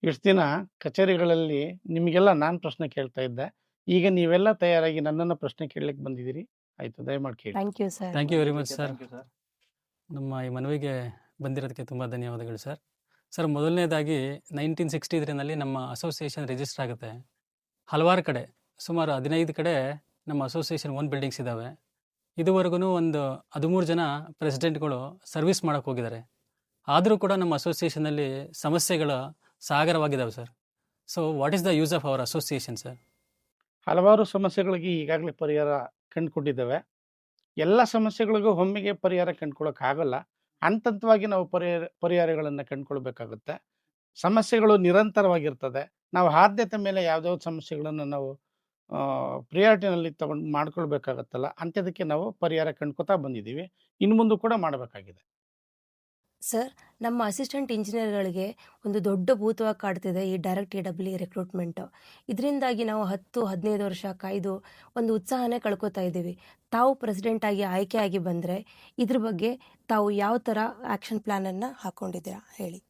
ಇಷ್ಟು ದಿನ ಕಚೇರಿಗಳಲ್ಲಿ ನಿಮಗೆಲ್ಲ ನಾನು ಪ್ರಶ್ನೆ ಕೇಳ್ತಾ ಇದ್ದೆ. ಈಗ ನೀವೆಲ್ಲ ತಯಾರಾಗಿ ನನ್ನನ್ನು ಪ್ರಶ್ನೆ ಕೇಳಲಿಕ್ಕೆ ಬಂದಿದ್ದೀರಿ. ಆಯ್ತು, ದಯಮಾಡಿ ಕೇಳಿ. Thank you sir. Thank you very much sir. ನಮ್ಮ ಈ ಮನವಿಗೆ ಬಂದಿರೋದಕ್ಕೆ ತುಂಬ ಧನ್ಯವಾದಗಳು ಸರ್. ಸರ್, ಮೊದಲನೇದಾಗಿ 1963ನಲ್ಲಿ ನಮ್ಮ ಅಸೋಸಿಯೇಷನ್ ರಿಜಿಸ್ಟರ್ ಆಗುತ್ತೆ. ಹಲವಾರು ಕಡೆ, ಸುಮಾರು 15 ಕಡೆ ನಮ್ಮ ಅಸೋಸಿಯೇಷನ್ ಓನ್ ಬಿಲ್ಡಿಂಗ್ಸ್ ಇದ್ದಾವೆ. ಇದುವರೆಗೂ ಒಂದು 13 ಜನ ಪ್ರೆಸಿಡೆಂಟ್ಗಳು ಸರ್ವಿಸ್ ಮಾಡೋಕ್ಕೆ ಹೋಗಿದ್ದಾರೆ. ಆದರೂ ಕೂಡ ನಮ್ಮ ಅಸೋಸಿಯೇಷನಲ್ಲಿ ಸಮಸ್ಯೆಗಳು ಸಾಗರವಾಗಿದ್ದಾವೆ sir. So what is the use of our association sir? ಹಲವಾರು ಸಮಸ್ಯೆಗಳಿಗೆ ಈಗಾಗಲೇ ಪರಿಹಾರ ಕಂಡುಕೊಂಡಿದ್ದೇವೆ. ಎಲ್ಲ ಸಮಸ್ಯೆಗಳಿಗೂ ಒಮ್ಮೆಗೆ ಪರಿಹಾರ ಕಂಡುಕೊಳ್ಳೋಕ್ಕಾಗಲ್ಲ. ಹಂತವಾಗಿ ನಾವು ಪರಿಹಾರಗಳನ್ನು ಕಂಡುಕೊಳ್ಬೇಕಾಗುತ್ತೆ. ಸಮಸ್ಯೆಗಳು ನಿರಂತರವಾಗಿರ್ತದೆ. ನಾವು ಆದ್ಯತೆ ಮೇಲೆ ಯಾವುದ್ಯಾವ್ದು ಸಮಸ್ಯೆಗಳನ್ನು ನಾವು ಪ್ರಿಯಾರಿಟಿನಲ್ಲಿ ತಗೊಂಡು ಮಾಡ್ಕೊಳ್ಬೇಕಾಗತ್ತಲ್ಲ, ಅಂಥದಕ್ಕೆ ನಾವು ಪರಿಹಾರ ಕಂಡ್ಕೋತಾ ಬಂದಿದ್ದೀವಿ. ಇನ್ನು ಮುಂದೆ ಕೂಡ ಮಾಡಬೇಕಾಗಿದೆ. ಸರ್, ನಮ್ಮ ಅಸಿಸ್ಟೆಂಟ್ ಇಂಜಿನಿಯರ್ಗಳಿಗೆ ಒಂದು ದೊಡ್ಡ ಭೂತವಾಗಿ ಕಾಡ್ತಿದೆ ಈ ಡೈರೆಕ್ಟ್ AEE ರಿಕ್ರೂಟ್ಮೆಂಟು. ಇದರಿಂದಾಗಿ ನಾವು 10-15 ವರ್ಷ ಕಾಯ್ದು ಒಂದು ಉತ್ಸಾಹನೇ ಕಳ್ಕೊತಾ ಇದ್ದೀವಿ. ತಾವು ಪ್ರೆಸಿಡೆಂಟಾಗಿ ಆಯ್ಕೆಯಾಗಿ ಬಂದರೆ ಇದ್ರ ಬಗ್ಗೆ ತಾವು ಯಾವ ಥರ ಆ್ಯಕ್ಷನ್ ಪ್ಲ್ಯಾನನ್ನು ಹಾಕ್ಕೊಂಡಿದ್ದೀರಾ ಹೇಳಿ.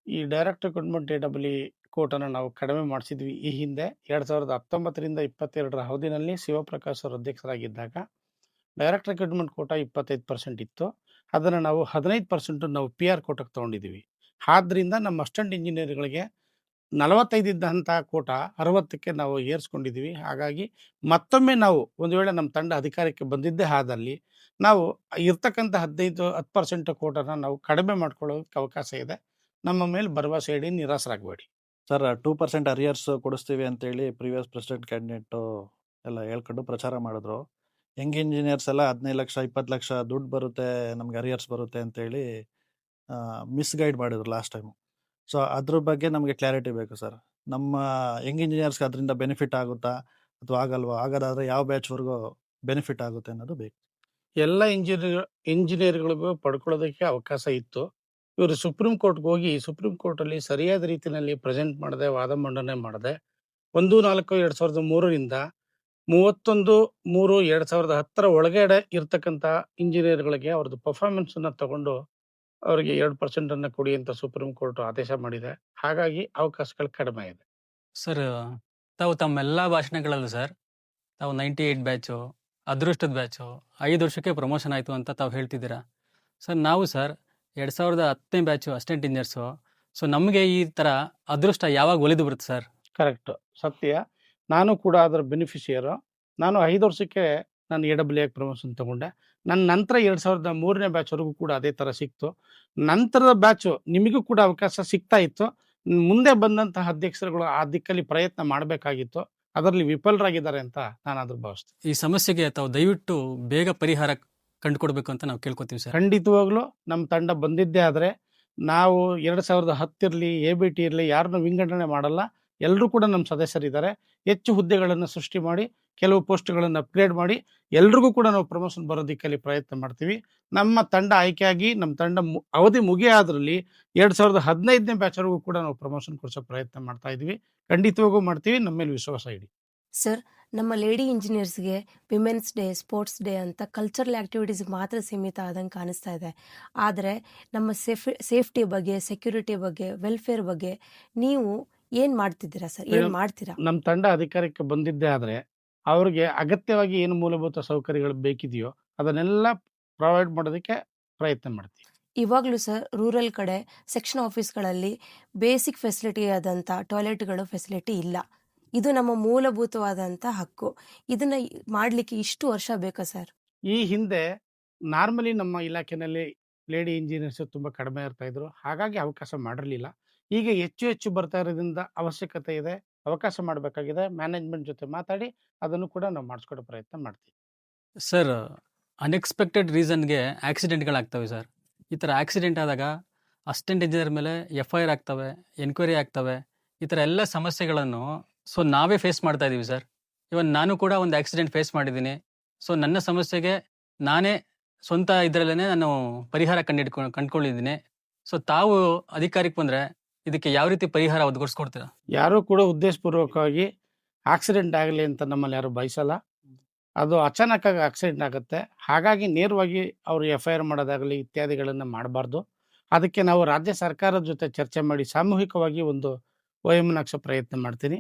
ಈ ಡೈರೆಕ್ಟ್ ರಿಕ್ರೂಟ್ಮೆಂಟ್ AEE ಕೋಟನ್ನು ನಾವು ಕಡಿಮೆ ಮಾಡಿಸಿದ್ವಿ ಈ ಹಿಂದೆ. 2019ರಿಂದ 22ರ ಅವಧಿನಲ್ಲಿ ಶಿವಪ್ರಕಾಶ್ ಅವರು ಅಧ್ಯಕ್ಷರಾಗಿದ್ದಾಗ ಡೈರೆಕ್ಟ್ ರಿಕ್ರೂಟ್ಮೆಂಟ್ ಕೋಟ 25% ಇತ್ತು. ಅದನ್ನು ನಾವು 15% ನಾವು PR ಕೋಟಕ್ಕೆ ತೊಗೊಂಡಿದ್ದೀವಿ. ಆದ್ದರಿಂದ ನಮ್ಮ ಅಸಿಸ್ಟೆಂಟ್ ಇಂಜಿನಿಯರ್ಗಳಿಗೆ 45 ಇದ್ದಂಥ ಕೋಟ 60ಕ್ಕೆ ನಾವು ಏರಿಸ್ಕೊಂಡಿದ್ದೀವಿ. ಹಾಗಾಗಿ ಮತ್ತೊಮ್ಮೆ ನಾವು ಒಂದು ವೇಳೆ ನಮ್ಮ ತಂಡ ಅಧಿಕಾರಕ್ಕೆ ಬಂದಿದ್ದೇ ಆದಲ್ಲಿ ನಾವು ಇರ್ತಕ್ಕಂಥ 10% ಕೋಟನ ನಾವು ಕಡಿಮೆ ಮಾಡ್ಕೊಳ್ಳೋದಕ್ಕೆ ಅವಕಾಶ ಇದೆ. ನಮ್ಮ ಮೇಲೆ ಭರವಸೆ ಇಡಿ, ನಿರಾಸರಾಗಬೇಡಿ. ಸರ್, 2% ಅರಿಯರ್ಸ್ ಕೊಡಿಸ್ತೀವಿ ಅಂತೇಳಿ ಪ್ರೀವಿಯಸ್ ಪ್ರೆಸಿಡೆಂಟ್ ಕ್ಯಾಂಡಿಡೇಟು ಎಲ್ಲ ಹೇಳ್ಕೊಂಡು ಪ್ರಚಾರ ಮಾಡಿದ್ರು. ಯಂಗ್ ಇಂಜಿನಿಯರ್ಸ್ ಎಲ್ಲ 15 ಲಕ್ಷ 20 ಲಕ್ಷ ದುಡ್ಡು ಬರುತ್ತೆ, ನಮ್ಗೆ ಅರಿಯರ್ಸ್ ಬರುತ್ತೆ ಅಂತೇಳಿ ಮಿಸ್ಗೈಡ್ ಮಾಡಿದ್ರು ಲಾಸ್ಟ್ ಟೈಮು. ಸೊ ಅದ್ರ ಬಗ್ಗೆ ನಮಗೆ ಕ್ಲಾರಿಟಿ ಬೇಕು ಸರ್. ನಮ್ಮ ಯಂಗ್ ಇಂಜಿನಿಯರ್ಸ್ಗೆ ಅದರಿಂದ ಬೆನಿಫಿಟ್ ಆಗುತ್ತಾ ಅಥವಾ ಆಗಲ್ವಾ? ಆಗೋದಾದ್ರೆ ಯಾವ ಬ್ಯಾಚ್ವರೆಗೂ ಬೆನಿಫಿಟ್ ಆಗುತ್ತೆ ಅನ್ನೋದು ಬೇಕು. ಎಲ್ಲ ಇಂಜಿನಿಯರ್ಗಳಿಗೂ ಪಡ್ಕೊಳ್ಳೋದಕ್ಕೆ ಅವಕಾಶ ಇತ್ತು. ಇವರು ಸುಪ್ರೀಂ ಕೋರ್ಟ್ಗೆ ಹೋಗಿ ಸುಪ್ರೀಂ ಕೋರ್ಟಲ್ಲಿ ಸರಿಯಾದ ರೀತಿಯಲ್ಲಿ ಪ್ರೆಸೆಂಟ್ ಮಾಡದೆ, ವಾದ ಮಂಡನೆ ಮಾಡದೆ 1/4/2003ರಿಂದ 31/3/2010 ಒಳಗಡೆ ಇರ್ತಕ್ಕಂಥ ಇಂಜಿನಿಯರ್ಗಳಿಗೆ ಅವ್ರದ್ದು ಪರ್ಫಾರ್ಮೆನ್ಸನ್ನು ತಗೊಂಡು ಅವರಿಗೆ 2% ಕೊಡಿ ಅಂತ ಸುಪ್ರೀಂ ಕೋರ್ಟ್ ಆದೇಶ ಮಾಡಿದೆ. ಹಾಗಾಗಿ ಅವಕಾಶಗಳು ಕಡಿಮೆ ಇದೆ. ಸರ್, ತಾವು ತಮ್ಮೆಲ್ಲ ಭಾಷಣಗಳಲ್ಲೂ ಸರ್, ತಾವು 98 ಬ್ಯಾಚು, ಅದೃಷ್ಟದ ಬ್ಯಾಚು, 5 ವರ್ಷಕ್ಕೆ ಪ್ರಮೋಷನ್ ಆಯಿತು ಅಂತ ತಾವು ಹೇಳ್ತಿದ್ದೀರಾ. ಸರ್, ನಾವು ಸರ್ 2010ನೇ ಬ್ಯಾಚು ಅಸಿಸ್ಟೆಂಟ್ ಇಂಜಿನಿಯರ್ಸು. ಸೊ ನಮಗೆ ಈ ಥರ ಅದೃಷ್ಟ ಯಾವಾಗ ಒಲಿದು ಬರುತ್ತೆ ಸರ್? ಕರೆಕ್ಟ್, ಸತ್ಯ. ನಾನು ಕೂಡ ಅದರ ಬೆನಿಫಿಷಿಯರು. ನಾನು 5 ವರ್ಷಕ್ಕೆ ನಾನು AEE ಪ್ರಮೋಷನ್ ತಗೊಂಡೆ. ನನ್ನ ನಂತರ 2003ನೇ ಬ್ಯಾಚ್ವರೆಗೂ ಕೂಡ ಅದೇ ಥರ ಸಿಕ್ತು. ನಂತರದ ಬ್ಯಾಚು ನಿಮಗೂ ಕೂಡ ಅವಕಾಶ ಸಿಗ್ತಾ ಇತ್ತು. ಮುಂದೆ ಬಂದಂತಹ ಅಧ್ಯಕ್ಷರುಗಳು ಆ ದಿಕ್ಕಲ್ಲಿ ಪ್ರಯತ್ನ ಮಾಡಬೇಕಾಗಿತ್ತು. ಅದರಲ್ಲಿ ವಿಫಲರಾಗಿದ್ದಾರೆ ಅಂತ ನಾನು ಅದ್ರ ಭಾವಿಸ್ತೀನಿ. ಈ ಸಮಸ್ಯೆಗೆ ತಾವು ದಯವಿಟ್ಟು ಬೇಗ ಪರಿಹಾರ ಕಂಡುಕೊಡ್ಬೇಕು ಅಂತ ನಾವು ಕೇಳ್ಕೊತೀವಿ ಸರ್. ಖಂಡಿತವಾಗ್ಲೂ ನಮ್ಮ ತಂಡ ಬಂದಿದ್ದೇ ಆದರೆ ನಾವು 2010 ಇರಲಿ, ABT ಇರಲಿ, ಯಾರನ್ನೂ ವಿಂಗಡಣೆ ಮಾಡಲ್ಲ. ಎಲ್ಲರೂ ಕೂಡ ನಮ್ಮ ಸದಸ್ಯರಿದ್ದಾರೆ. ಹೆಚ್ಚು ಹುದ್ದೆಗಳನ್ನು ಸೃಷ್ಟಿ ಮಾಡಿ, ಕೆಲವು ಪೋಸ್ಟ್ಗಳನ್ನು ಅಪ್ಗ್ರೇಡ್ ಮಾಡಿ, ಎಲ್ರಿಗೂ ಕೂಡ ನಾವು ಪ್ರಮೋಷನ್ ಬರೋ ದಿಕ್ಕಲ್ಲಿ ಪ್ರಯತ್ನ ಮಾಡ್ತೀವಿ. ನಮ್ಮ ತಂಡ ಆಯ್ಕೆಯಾಗಿ ನಮ್ಮ ತಂಡ ಅವಧಿ ಮುಗಿಯಾದ್ರಲ್ಲಿ 2015ನೇ ಬ್ಯಾಚ್ವರೆಗೂ ಕೂಡ ನಾವು ಪ್ರಮೋಷನ್ ಕೊಡಿಸೋ ಪ್ರಯತ್ನ ಮಾಡ್ತಾ ಇದ್ದೀವಿ. ಖಂಡಿತವಾಗೂ ಮಾಡ್ತೀವಿ. ನಮ್ಮ ಮೇಲೆ ವಿಶ್ವಾಸ ಇಡಿ. ಸರ್, ನಮ್ಮ ಲೇಡಿ ಇಂಜಿನಿಯರ್ಸ್ಗೆ ವಿಮೆನ್ಸ್ ಡೇ, ಸ್ಪೋರ್ಟ್ಸ್ ಡೇ ಅಂತ ಕಲ್ಚರಲ್ ಆ್ಯಕ್ಟಿವಿಟೀಸ್ಗೆ ಮಾತ್ರ ಸೀಮಿತ ಆದಂಗೆ ಕಾಣಿಸ್ತಾ ಇದೆ. ಆದರೆ ನಮ್ಮ ಸೇಫ್ಟಿ ಬಗ್ಗೆ, ಸೆಕ್ಯೂರಿಟಿ ಬಗ್ಗೆ, ವೆಲ್ಫೇರ್ ಬಗ್ಗೆ ನೀವು ಏನು ಮಾಡ್ತಿದ್ದೀರಾ ಸರ್? ಏನು ಮಾಡ್ತೀರಾ? ನಮ್ಮ ತಂಡ ಅಧಿಕಾರಕ್ಕೆ ಬಂದಿದ್ದೇ ಆದರೆ ಅವ್ರಿಗೆ ಅಗತ್ಯವಾಗಿ ಏನು ಮೂಲಭೂತ ಸೌಕರ್ಯಗಳು ಬೇಕಿದೆಯೋ ಅದನ್ನೆಲ್ಲ ಪ್ರೊವೈಡ್ ಮಾಡೋದಕ್ಕೆ ಪ್ರಯತ್ನ ಮಾಡ್ತೀವಿ. ಇವಾಗಲೂ ಸರ್ ರೂರಲ್ ಕಡೆ ಸೆಕ್ಷನ್ ಆಫೀಸ್ಗಳಲ್ಲಿ ಬೇಸಿಕ್ ಫೆಸಿಲಿಟಿ ಆದಂಥ ಟಾಯ್ಲೆಟ್ಗಳು ಫೆಸಿಲಿಟಿ ಇಲ್ಲ. ಇದು ನಮ್ಮ ಮೂಲಭೂತವಾದಂಥ ಹಕ್ಕು. ಇದನ್ನು ಮಾಡಲಿಕ್ಕೆ ಇಷ್ಟು ವರ್ಷ ಬೇಕಾ ಸರ್? ಈ ಹಿಂದೆ ನಾರ್ಮಲಿ ನಮ್ಮ ಇಲಾಖೆಯಲ್ಲಿ ಲೇಡಿ ಇಂಜಿನಿಯರ್ಸ್ ತುಂಬ ಕಡಿಮೆ ಇರ್ತಾ ಇದ್ರು. ಹಾಗಾಗಿ ಅವಕಾಶ ಮಾಡಿರಲಿಲ್ಲ. ಈಗ ಹೆಚ್ಚು ಹೆಚ್ಚು ಬರ್ತಾ ಇರೋದ್ರಿಂದ ಅವಶ್ಯಕತೆ ಇದೆ, ಅವಕಾಶ ಮಾಡಬೇಕಾಗಿದೆ. ಮ್ಯಾನೇಜ್ಮೆಂಟ್ ಜೊತೆ ಮಾತಾಡಿ ಅದನ್ನು ಕೂಡ ನಾವು ಮಾಡಿಸ್ಕೊಡೋ ಪ್ರಯತ್ನ ಮಾಡ್ತೀವಿ. ಸರ್, ಅನ್ಎಕ್ಸ್ಪೆಕ್ಟೆಡ್ ರೀಸನ್ಗೆ ಆಕ್ಸಿಡೆಂಟ್ಗಳಾಗ್ತವೆ ಸರ್. ಈ ಥರ ಆಕ್ಸಿಡೆಂಟ್ ಆದಾಗ ಅಸಿಸ್ಟೆಂಟ್ ಇಂಜಿನಿಯರ್ ಮೇಲೆ FIR ಆಗ್ತವೆ, ಎನ್ಕ್ವೈರಿ ಆಗ್ತವೆ. ಈ ಥರ ಎಲ್ಲ ಸಮಸ್ಯೆಗಳನ್ನು ನಾವೇ ಫೇಸ್ ಮಾಡ್ತಾ ಇದ್ದೀವಿ ಸರ್. ಇವನ್ ನಾನು ಕೂಡ ಒಂದು ಆಕ್ಸಿಡೆಂಟ್ ಫೇಸ್ ಮಾಡಿದ್ದೀನಿ. ಸೊ ನನ್ನ ಸಮಸ್ಯೆಗೆ ನಾನೇ ಸ್ವಂತ ಇದರಲ್ಲೇ ನಾನು ಪರಿಹಾರ ಕಂಡುಕೊಂಡಿದ್ದೀನಿ. ಸೊ ತಾವು ಅಧಿಕಾರಕ್ಕೆ ಬಂದರೆ ಇದಕ್ಕೆ ಯಾವ ರೀತಿ ಪರಿಹಾರ ಒದಗಿಸ್ಕೊಡ್ತೀರಾ? ಯಾರೂ ಕೂಡ ಉದ್ದೇಶಪೂರ್ವಕವಾಗಿ ಆಕ್ಸಿಡೆಂಟ್ ಆಗಲಿ ಅಂತ ನಮ್ಮಲ್ಲಿ ಯಾರು ಬಯಸಲ್ಲ. ಅದು ಅಚಾನಕ್ಕಾಗಿ ಆಕ್ಸಿಡೆಂಟ್ ಆಗುತ್ತೆ. ಹಾಗಾಗಿ ನೇರವಾಗಿ ಅವರು FIR ಮಾಡೋದಾಗಲಿ ಇತ್ಯಾದಿಗಳನ್ನು ಮಾಡಬಾರ್ದು. ಅದಕ್ಕೆ ನಾವು ರಾಜ್ಯ ಸರ್ಕಾರದ ಜೊತೆ ಚರ್ಚೆ ಮಾಡಿ ಸಾಮೂಹಿಕವಾಗಿ ಒಂದು OM ಹಾಕ್ಸೋ ಪ್ರಯತ್ನ ಮಾಡ್ತೀನಿ.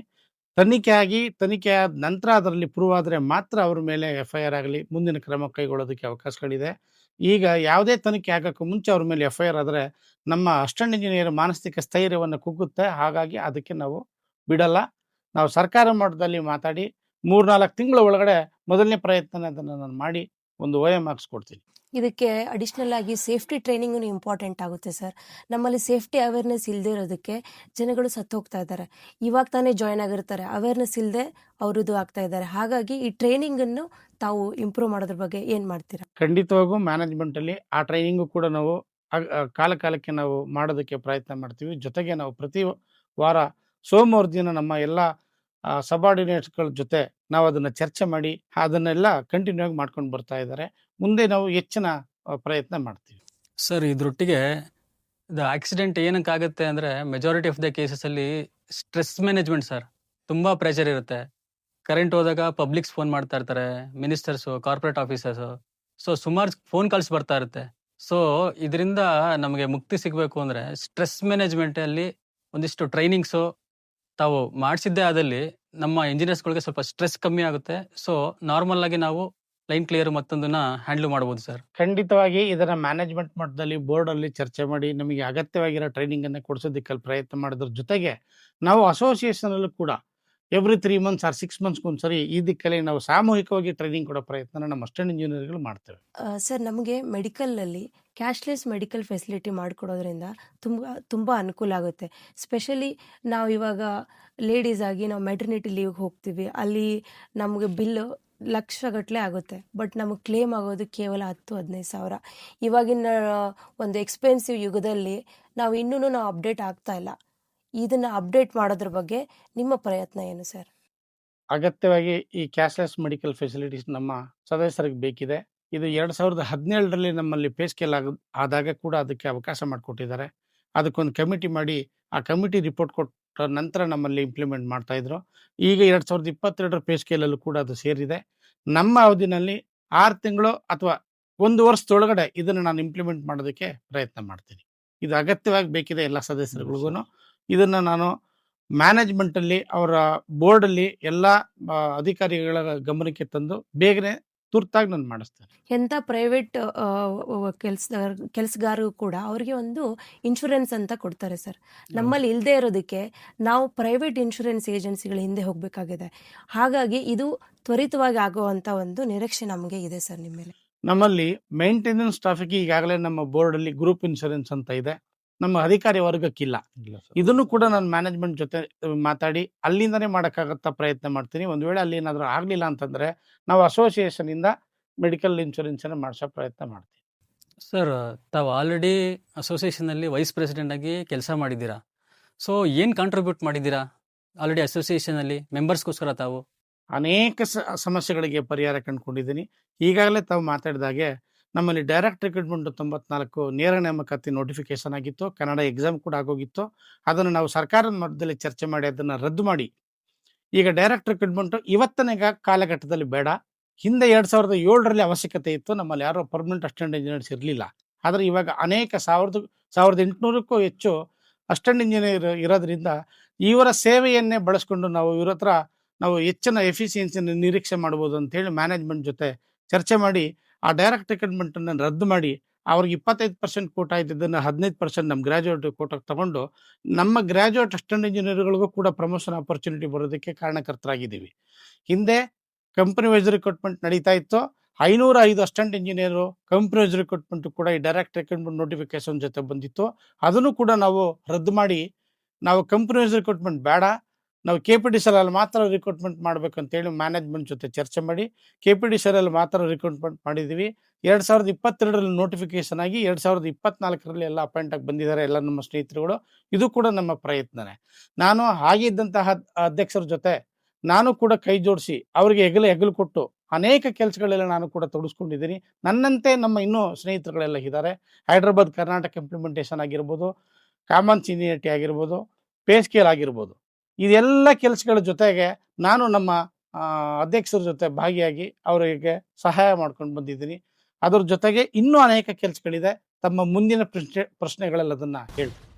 ತನಿಖೆ ಆದ ನಂತರ ಅದರಲ್ಲಿ ಪ್ರೂವ್ ಆದರೆ ಮಾತ್ರ ಅವ್ರ ಮೇಲೆ FIR ಆಗಲಿ ಮುಂದಿನ ಕ್ರಮ ಕೈಗೊಳ್ಳೋದಕ್ಕೆ ಅವಕಾಶಗಳಿದೆ. ಈಗ ಯಾವುದೇ ತನಿಖೆ ಆಗೋಕ್ಕೂ ಮುಂಚೆ ಅವ್ರ ಮೇಲೆ FIR ಆದರೆ ನಮ್ಮ ಅಸಿಸ್ಟೆಂಟ್ ಇಂಜಿನಿಯರ್ ಮಾನಸಿಕ ಸ್ಥೈರ್ಯವನ್ನು ಕುಗ್ಗುತ್ತೆ. ಹಾಗಾಗಿ ಅದಕ್ಕೆ ನಾವು ಬಿಡಲ್ಲ. ನಾವು ಸರ್ಕಾರ ಮಟ್ಟದಲ್ಲಿ ಮಾತಾಡಿ 3-4 ತಿಂಗಳ ಒಳಗಡೆ ಮೊದಲನೇ ಪ್ರಯತ್ನ ಅದನ್ನು ನಾನು ಮಾಡಿ ಒಂದು OM ಹಾಕ್ಸ್ಕೊಡ್ತೀನಿ. ಇದಕ್ಕೆ ಅಡಿಷ್ನಲ್ ಆಗಿ ಸೇಫ್ಟಿ ಟ್ರೈನಿಂಗು ಇಂಪಾರ್ಟೆಂಟ್ ಆಗುತ್ತೆ ಸರ್. ನಮ್ಮಲ್ಲಿ ಸೇಫ್ಟಿ ಅವೇರ್ನೆಸ್ ಇಲ್ಲದೆ ಇರೋದಕ್ಕೆ ಜನಗಳು ಸತ್ತು ಹೋಗ್ತಾ ಇದ್ದಾರೆ. ಇವಾಗ ತಾನೇ ಜಾಯ್ನ್ ಆಗಿರ್ತಾರೆ, ಅವೇರ್ನೆಸ್ ಇಲ್ಲದೆ ಅವರು ಆಗ್ತಾ ಇದ್ದಾರೆ. ಹಾಗಾಗಿ ಈ ಟ್ರೈನಿಂಗನ್ನು ತಾವು ಇಂಪ್ರೂವ್ ಮಾಡೋದ್ರ ಬಗ್ಗೆ ಏನು ಮಾಡ್ತೀರಾ? ಖಂಡಿತವಾಗೂ ಮ್ಯಾನೇಜ್ಮೆಂಟಲ್ಲಿ ಆ ಟ್ರೈನಿಂಗು ಕೂಡ ನಾವು ಕಾಲಕ್ಕೆ ನಾವು ಮಾಡೋದಕ್ಕೆ ಪ್ರಯತ್ನ ಮಾಡ್ತೀವಿ. ಜೊತೆಗೆ ನಾವು ಪ್ರತಿ ವಾರ ಸೋಮವಾರ ದಿನ ನಮ್ಮ ಎಲ್ಲ ಸಬಾರ್ಡಿನೇಟ್ಸ್ಗಳ ಜೊತೆ ನಾವು ಅದನ್ನು ಚರ್ಚೆ ಮಾಡಿ ಅದನ್ನೆಲ್ಲ ಕಂಟಿನ್ಯೂ ಆಗಿ ಮಾಡ್ಕೊಂಡು ಬರ್ತಾ ಇದ್ದಾರೆ. ಮುಂದೆ ನಾವು ಹೆಚ್ಚಿನ ಪ್ರಯತ್ನ ಮಾಡ್ತೀವಿ. ಸರ್ ಇದ್ರೊಟ್ಟಿಗೆ ಇದು ಆಕ್ಸಿಡೆಂಟ್ ಏನಕ್ಕಾಗುತ್ತೆ ಅಂದರೆ ಮೆಜಾರಿಟಿ ಆಫ್ ದ ಕೇಸಸಲ್ಲಿ ಸ್ಟ್ರೆಸ್ ಮ್ಯಾನೇಜ್ಮೆಂಟ್ ಸರ್. ತುಂಬ ಪ್ರೆಷರ್ ಇರುತ್ತೆ. ಕರೆಂಟ್ ಹೋದಾಗ ಪಬ್ಲಿಕ್ಸ್ ಫೋನ್ ಮಾಡ್ತಾ ಇರ್ತಾರೆ, ಮಿನಿಸ್ಟರ್ಸು, ಕಾರ್ಪೊರೇಟ್ ಆಫೀಸರ್ಸು. ಸೊ ಸುಮಾರು ಫೋನ್ ಕಾಲ್ಸ್ ಬರ್ತಾ ಇರುತ್ತೆ. ಸೊ ಇದರಿಂದ ನಮಗೆ ಮುಕ್ತಿ ಸಿಗಬೇಕು ಅಂದರೆ ಸ್ಟ್ರೆಸ್ ಮ್ಯಾನೇಜ್ಮೆಂಟಲ್ಲಿ ಒಂದಿಷ್ಟು ಟ್ರೈನಿಂಗ್ಸು ತಾವು ಮಾಡಿಸಿದ್ದೇ ಆದಲ್ಲಿ ನಮ್ಮ ಇಂಜಿನಿಯರ್ಸ್ಗಳಿಗೆ ಸ್ವಲ್ಪ ಸ್ಟ್ರೆಸ್ ಕಮ್ಮಿ ಆಗುತ್ತೆ. ಸೊ ನಾರ್ಮಲ್ ಆಗಿ ನಾವು ಲೈನ್ ಕ್ಲಿಯರ್ ಮತ್ತೊಂದನ್ನ ಹ್ಯಾಂಡಲ್ ಮಾಡ್ಬೋದು ಸರ್. ಖಂಡಿತವಾಗಿ ಇದನ್ನ ಮ್ಯಾನೇಜ್ಮೆಂಟ್ ಮಟ್ಟದಲ್ಲಿ ಬೋರ್ಡಲ್ಲಿ ಚರ್ಚೆ ಮಾಡಿ ನಮಗೆ ಅಗತ್ಯವಾಗಿರೋ ಟ್ರೈನಿಂಗ್ ಅನ್ನು ಕೊಡಿಸೋದಕ್ಕೆ ಪ್ರಯತ್ನ ಮಾಡೋದ್ರ ಜೊತೆಗೆ ನಾವು ಅಸೋಸಿಯೇಷನ್ ಅಲ್ಲೂ ಕೂಡ ಎವ್ರಿ 3 months ಆರ್ 6 months ಒಂದ್ಸರಿ ಈ ದಿಕ್ಕಲ್ಲಿ ನಾವು ಸಾಮೂಹಿಕವಾಗಿ ಟ್ರೈನಿಂಗ್ ಕೊಡೋ ಪ್ರಯತ್ನ ನಮ್ಮ ಅಸಿಸ್ಟೆಂಟ್ ಇಂಜಿನಿಯರ್ಗಳು ಮಾಡ್ತೇವೆ. ಸರ್, ನಮಗೆ ಮೆಡಿಕಲಲ್ಲಿ ಕ್ಯಾಶ್ಲೆಸ್ ಮೆಡಿಕಲ್ ಫೆಸಿಲಿಟಿ ಮಾಡಿಕೊಡೋದ್ರಿಂದ ತುಂಬ ಅನುಕೂಲ ಆಗುತ್ತೆ. ಸ್ಪೆಷಲಿ ನಾವು ಇವಾಗ ಲೇಡೀಸ್ ಆಗಿ ನಾವು ಮೆಟರ್ನಿಟಿ ಲೀವ್ಗೆ ಹೋಗ್ತೀವಿ, ಅಲ್ಲಿ ನಮಗೆ ಬಿಲ್ಲು ಲಕ್ಷಗಟ್ಟಲೆ ಆಗುತ್ತೆ. ಬಟ್ ನಮಗೆ ಕ್ಲೇಮ್ ಆಗೋದು ಕೇವಲ 10-15 ಸಾವಿರ. ಇವಾಗಿನ ಒಂದು ಎಕ್ಸ್ಪೆನ್ಸಿವ್ ಯುಗದಲ್ಲಿ ನಾವು ಇನ್ನೂ ಅಪ್ಡೇಟ್ ಆಗ್ತಾ ಇಲ್ಲ. ಇದನ್ನು ಅಪ್ಡೇಟ್ ಮಾಡೋದ್ರ ಬಗ್ಗೆ ನಿಮ್ಮ ಪ್ರಯತ್ನ ಏನು ಸರ್? ಅಗತ್ಯವಾಗಿ ಈ ಕ್ಯಾಶ್ಲೆಸ್ ಮೆಡಿಕಲ್ ಫೆಸಿಲಿಟೀಸ್ ನಮ್ಮ ಸದಸ್ಯರಿಗೆ ಬೇಕಿದೆ. ಇದು 2017ರಲ್ಲಿ ನಮ್ಮಲ್ಲಿ ಪೇ ಸ್ಕೇಲ್ ಆದಾಗ ಕೂಡ ಅದಕ್ಕೆ ಅವಕಾಶ ಮಾಡಿಕೊಟ್ಟಿದ್ದಾರೆ. ಅದಕ್ಕೊಂದು ಕಮಿಟಿ ಮಾಡಿ ಆ ಕಮಿಟಿ ರಿಪೋರ್ಟ್ ಕೊಟ್ಟ ನಂತರ ನಮ್ಮಲ್ಲಿ ಇಂಪ್ಲಿಮೆಂಟ್ ಮಾಡ್ತಾ ಇದ್ರು. ಈಗ 2022ರ ಪೇ ಸ್ಕೇಲಲ್ಲೂ ಕೂಡ ಅದು ಸೇರಿದೆ. ನಮ್ಮ ಅವಧಿನಲ್ಲಿ 6 ತಿಂಗಳು ಅಥವಾ 1 ವರ್ಷದೊಳಗಡೆ ಇದನ್ನು ನಾನು ಇಂಪ್ಲಿಮೆಂಟ್ ಮಾಡೋದಕ್ಕೆ ಪ್ರಯತ್ನ ಮಾಡ್ತೀನಿ. ಇದು ಅಗತ್ಯವಾಗಿ ಬೇಕಿದೆ ಎಲ್ಲ ಸದಸ್ಯರುಗಳಿಗೂ. ಇದನ್ನು ನಾನು ಮ್ಯಾನೇಜ್ಮೆಂಟಲ್ಲಿ ಅವರ ಬೋರ್ಡಲ್ಲಿ ಎಲ್ಲ ಅಧಿಕಾರಿಗಳ ಗಮನಕ್ಕೆ ತಂದು ಬೇಗನೆ ತುರ್ತಾಗಿ ನಾನು ಮಾಡಿಸ್ತೇನೆ. ಎಂಥ ಪ್ರೈವೇಟ್ ಕೆಲಸಗಾರರು ಕೂಡ ಅವರಿಗೆ ಒಂದು ಇನ್ಶೂರೆನ್ಸ್ ಅಂತ ಕೊಡ್ತಾರೆ ಸರ್. ನಮ್ಮಲ್ಲಿ ಇಲ್ಲದೆ ಇರೋದಕ್ಕೆ ನಾವು ಪ್ರೈವೇಟ್ ಇನ್ಶೂರೆನ್ಸ್ ಏಜೆನ್ಸಿಗಳ ಹಿಂದೆ ಹೋಗಬೇಕಾಗಿದೆ. ಹಾಗಾಗಿ ಇದು ತ್ವರಿತವಾಗಿ ಆಗುವಂಥ ಒಂದು ನಿರೀಕ್ಷೆ ನಮಗೆ ಇದೆ ಸರ್ ನಿಮ್ಮ ಮೇಲೆ. ನಮ್ಮಲ್ಲಿ ಮೇಂಟೆನೆನ್ಸ್ ಸ್ಟಾಫಿಗೆ ಈಗಾಗಲೇ ನಮ್ಮ ಬೋರ್ಡಲ್ಲಿ ಗ್ರೂಪ್ ಇನ್ಶೂರೆನ್ಸ್ ಅಂತ ಇದೆ, ನಮ್ಮ ಅಧಿಕಾರಿ ವರ್ಗಕ್ಕಿಲ್ಲ. ಇದನ್ನು ಕೂಡ ನಾನು ಮ್ಯಾನೇಜ್ಮೆಂಟ್ ಜೊತೆ ಮಾತಾಡಿ ಅಲ್ಲಿಂದನೇ ಮಾಡೋಕ್ಕಾಗತ್ತಾ ಪ್ರಯತ್ನ ಮಾಡ್ತೀನಿ. ಒಂದು ವೇಳೆ ಅಲ್ಲಿ ಏನಾದರೂ ಆಗಲಿಲ್ಲ ಅಂತಂದರೆ ನಾವು ಅಸೋಸಿಯೇಷನಿಂದ ಮೆಡಿಕಲ್ ಇನ್ಶೂರೆನ್ಸನ್ನು ಮಾಡಿಸೋ ಪ್ರಯತ್ನ ಮಾಡ್ತೀವಿ. ಸರ್, ತಾವು ಆಲ್ರೆಡಿ ಅಸೋಸಿಯೇಷನಲ್ಲಿ ವೈಸ್ ಪ್ರೆಸಿಡೆಂಟ್ ಆಗಿ ಕೆಲಸ ಮಾಡಿದ್ದೀರಾ. ಸೊ ಏನು ಕಾಂಟ್ರಿಬ್ಯೂಟ್ ಮಾಡಿದ್ದೀರಾ ಆಲ್ರೆಡಿ ಅಸೋಸಿಯೇಷನಲ್ಲಿ ಮೆಂಬರ್ಸ್ಗೋಸ್ಕರ? ತಾವು ಅನೇಕ ಸಮಸ್ಯೆಗಳಿಗೆ ಪರಿಹಾರ ಕಂಡುಕೊಂಡಿದ್ದೀನಿ. ಈಗಾಗಲೇ ತಾವು ಮಾತಾಡಿದಾಗೆ ನಮ್ಮಲ್ಲಿ ಡೈರೆಕ್ಟ್ ರಿಕ್ರೂಟ್ಮೆಂಟ್ 94 ನೇರ ನೇಮಕಾತಿ ನೋಟಿಫಿಕೇಶನ್ ಆಗಿತ್ತು. ಕನ್ನಡ ಎಕ್ಸಾಮ್ ಕೂಡ ಆಗೋಗಿತ್ತು. ಅದನ್ನು ನಾವು ಸರ್ಕಾರದ ಮಟ್ಟದಲ್ಲಿ ಚರ್ಚೆ ಮಾಡಿ ಅದನ್ನು ರದ್ದು ಮಾಡಿ ಈಗ ಡೈರೆಕ್ಟ್ ರಿಕ್ರೂಟ್ಮೆಂಟು ಇವತ್ತಿನ ಕಾಲಘಟ್ಟದಲ್ಲಿ ಬೇಡ. ಹಿಂದೆ 2007ರಲ್ಲಿ ಅವಶ್ಯಕತೆ ಇತ್ತು. ನಮ್ಮಲ್ಲಿ ಯಾರೋ ಪರ್ಮನೆಂಟ್ ಅಸಿಸ್ಟೆಂಟ್ ಇಂಜಿನಿಯರ್ಸ್ ಇರಲಿಲ್ಲ. ಆದರೆ ಇವಾಗ ಅನೇಕ 1800ಕ್ಕೂ ಹೆಚ್ಚು ಅಸಿಸ್ಟೆಂಟ್ ಇಂಜಿನಿಯರ್ ಇರೋದ್ರಿಂದ ಇವರ ಸೇವೆಯನ್ನೇ ಬಳಸ್ಕೊಂಡು ಇವ್ರ ಹತ್ರ ನಾವು ಹೆಚ್ಚಿನ ಎಫಿಷಿಯನ್ಸಿಯನ್ನು ನಿರೀಕ್ಷೆ ಮಾಡ್ಬೋದು ಅಂತೇಳಿ ಮ್ಯಾನೇಜ್ಮೆಂಟ್ ಜೊತೆ ಚರ್ಚೆ ಮಾಡಿ ಆ ಡೈರೆಕ್ಟ್ ರಿಕ್ರೂಟ್ಮೆಂಟನ್ನು ರದ್ದು ಮಾಡಿ ಅವ್ರಿಗೆ 25% ಕೋಟಾ ಇದ್ದಿದ್ದನ್ನು 15% ನಮ್ಮ ಗ್ರ್ಯಾಜುಯೇಟ್ ಕೋಟಾಗೆ ತಗೊಂಡು ನಮ್ಮ ಗ್ರ್ಯಾಜುಯೇಟ್ ಅಸಿಸ್ಟೆಂಟ್ ಇಂಜಿನಿಯರ್ಗಳಿಗೂ ಕೂಡ ಪ್ರಮೋಷನ್ ಆಪರ್ಚುನಿಟಿ ಬರೋದಕ್ಕೆ ಕಾರಣಕರ್ತರಾಗಿದ್ದೀವಿ. ಹಿಂದೆ ಕಂಪನಿ ವೈಸ್ ರಿಕ್ರೂಟ್ಮೆಂಟ್ ನಡೀತಾ ಇತ್ತು. 505 assistant engineer company wise recruitment ಕೂಡ ಈ ಡೈರೆಕ್ಟ್ ರಿಕ್ರೂಟ್ಮೆಂಟ್ ನೋಟಿಫಿಕೇಶನ್ ಜೊತೆ ಬಂದಿತ್ತು. ಅದನ್ನು ಕೂಡ ನಾವು ರದ್ದು ಮಾಡಿ ನಾವು ಕಂಪನಿ ವೈಸ್ ರಿಕ್ರೂಟ್ಮೆಂಟ್ ಬೇಡ, ನಾವು KPTCL ಮಾತ್ರ ರಿಕ್ರೂಟ್ಮೆಂಟ್ ಮಾಡಬೇಕಂತೇಳಿ ಮ್ಯಾನೇಜ್ಮೆಂಟ್ ಜೊತೆ ಚರ್ಚೆ ಮಾಡಿ KPTCL ಮಾತ್ರ ರಿಕ್ರೂಟ್ಮೆಂಟ್ ಮಾಡಿದ್ದೀವಿ. 2022ರಲ್ಲಿ ನೋಟಿಫಿಕೇಶನ್ ಆಗಿ 2024ರಲ್ಲಿ ಎಲ್ಲ ಅಪಾಯಿಂಟ್ ಆಗಿ ಬಂದಿದ್ದಾರೆ ಎಲ್ಲ ನಮ್ಮ ಸ್ನೇಹಿತರುಗಳು. ಇದು ಕೂಡ ನಮ್ಮ ಪ್ರಯತ್ನನೇ. ನಾನು ಆಗಿದ್ದಂತಹ ಅಧ್ಯಕ್ಷರ ಜೊತೆ ನಾನು ಕೂಡ ಕೈ ಜೋಡಿಸಿ ಅವರಿಗೆ ಹೆಗಲು ಕೊಟ್ಟು ಅನೇಕ ಕೆಲಸಗಳೆಲ್ಲ ನಾನು ಕೂಡ ತೊಡಗಿಸ್ಕೊಂಡಿದ್ದೀನಿ. ನನ್ನಂತೆ ನಮ್ಮ ಇನ್ನೂ ಸ್ನೇಹಿತರುಗಳೆಲ್ಲ ಇದ್ದಾರೆ. ಹೈದ್ರಾಬಾದ್ ಕರ್ನಾಟಕ ಇಂಪ್ಲಿಮೆಂಟೇಷನ್ ಆಗಿರ್ಬೋದು, ಕಾಮನ್ ಸೀನಿಯರಿಟಿ ಆಗಿರ್ಬೋದು, ಪೇ ಸ್ಕೇಲ್ ಆಗಿರ್ಬೋದು, ಇದೆಲ್ಲ ಕೆಲಸಗಳ ಜೊತೆಗೆ ನಾನು ನಮ್ಮ ಅಧ್ಯಕ್ಷರ ಜೊತೆ ಭಾಗಿಯಾಗಿ ಅವರಿಗೆ ಸಹಾಯ ಮಾಡ್ಕೊಂಡು ಬಂದಿದ್ದೀನಿ. ಅದ್ರ ಜೊತೆಗೆ ಇನ್ನೂ ಅನೇಕ ಕೆಲಸಗಳಿದೆ. ತಮ್ಮ ಮುಂದಿನ ಪ್ರಶ್ನೆಗಳೆಲ್ಲ ಅದನ್ನು ಹೇಳ್ತೀನಿ.